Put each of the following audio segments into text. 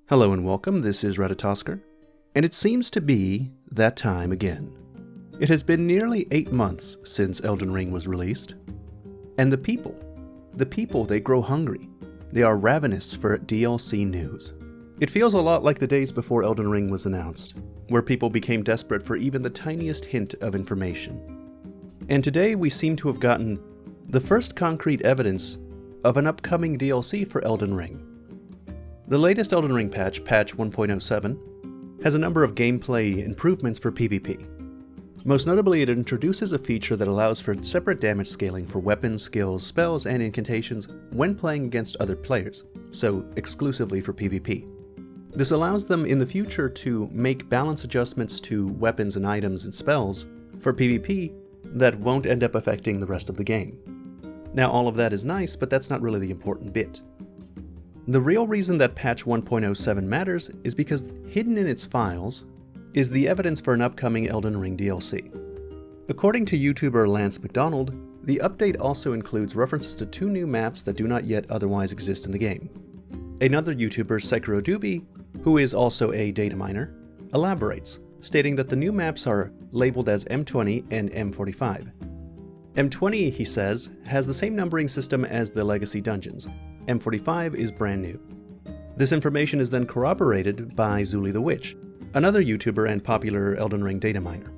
Hello and welcome, this is Redditosker, and it seems to be that time again. It has been nearly 8 months since Elden Ring was released, and the people, they grow hungry. They are ravenous for DLC news. It feels a lot like the days before Elden Ring was announced, where people became desperate for even the tiniest hint of information. And today we seem to have gotten the first concrete evidence of an upcoming DLC for Elden Ring. The latest Elden Ring patch, patch 1.07, has a number of gameplay improvements for PvP. Most notably, it introduces a feature that allows for separate damage scaling for weapons, skills, spells, and incantations when playing against other players, so exclusively for PvP. This allows them in the future to make balance adjustments to weapons and items and spells for PvP that won't end up affecting the rest of the game. Now, all of that is nice, but that's not really the important bit. The real reason that patch 1.07 matters is because hidden in its files is the evidence for an upcoming Elden Ring DLC. According to YouTuber Lance McDonald, the update also includes references to 2 new maps that do not yet otherwise exist in the game. Another YouTuber, Sekiro, who is also a data miner, elaborates, stating that the new maps are labeled as M20 and M45. M20, he says, has the same numbering system as the Legacy dungeons. M45 is brand new. This information is then corroborated by Zuli the Witch, another YouTuber and popular Elden Ring data miner.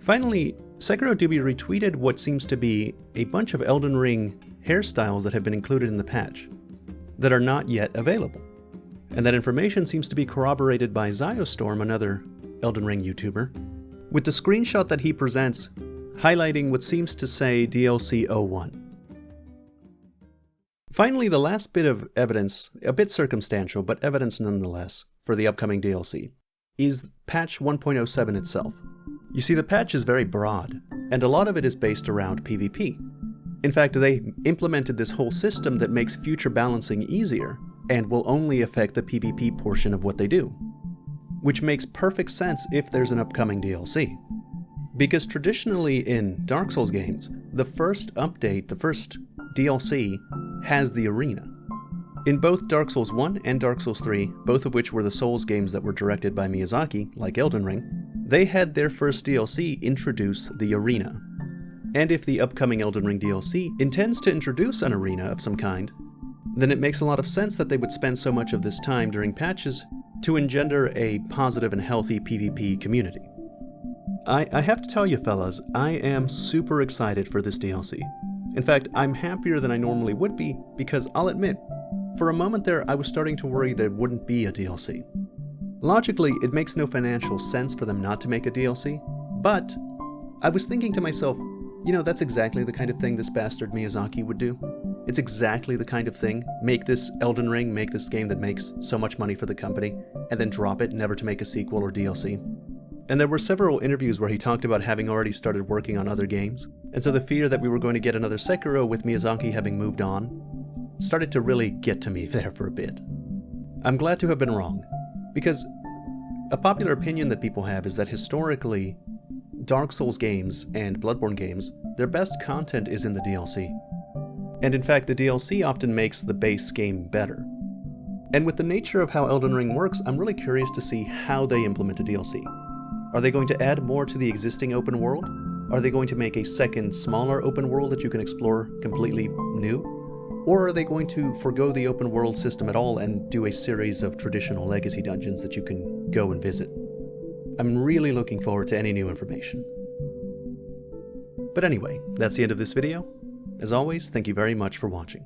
Finally, Sekiro retweeted what seems to be a bunch of Elden Ring hairstyles that have been included in the patch that are not yet available. And that information seems to be corroborated by Ziostorm, another Elden Ring YouTuber, with the screenshot that he presents highlighting what seems to say DLC 01. Finally, the last bit of evidence, a bit circumstantial, but evidence nonetheless, for the upcoming DLC, is patch 1.07 itself. You see, the patch is very broad, and a lot of it is based around PvP. In fact, they implemented this whole system that makes future balancing easier, and will only affect the PvP portion of what they do. Which makes perfect sense if there's an upcoming DLC. Because traditionally in Dark Souls games, the first update, the first DLC, has the arena. In both Dark Souls 1 and Dark Souls 3, both of which were the Souls games that were directed by Miyazaki, like Elden Ring, they had their first DLC introduce the arena. And if the upcoming Elden Ring DLC intends to introduce an arena of some kind, then it makes a lot of sense that they would spend so much of this time during patches to engender a positive and healthy PvP community. I have to tell you fellas, I am super excited for this DLC. In fact, I'm happier than I normally would be because I'll admit, for a moment there I was starting to worry there wouldn't be a DLC. Logically, it makes no financial sense for them not to make a DLC, but I was thinking to myself, you know, that's exactly the kind of thing this bastard Miyazaki would do. It's exactly the kind of thing, make this Elden Ring, make this game that makes so much money for the company, and then drop it, never to make a sequel or DLC. And there were several interviews where he talked about having already started working on other games, and so the fear that we were going to get another Sekiro with Miyazaki having moved on started to really get to me there for a bit. I'm glad to have been wrong, because a popular opinion that people have is that historically, Dark Souls games and Bloodborne games, their best content is in the DLC. And in fact, the DLC often makes the base game better. And with the nature of how Elden Ring works, I'm really curious to see how they implement a DLC. Are they going to add more to the existing open world? Are they going to make a second, smaller open world that you can explore completely new? Or are they going to forgo the open world system at all and do a series of traditional legacy dungeons that you can go and visit? I'm really looking forward to any new information. But anyway, that's the end of this video. As always, thank you very much for watching.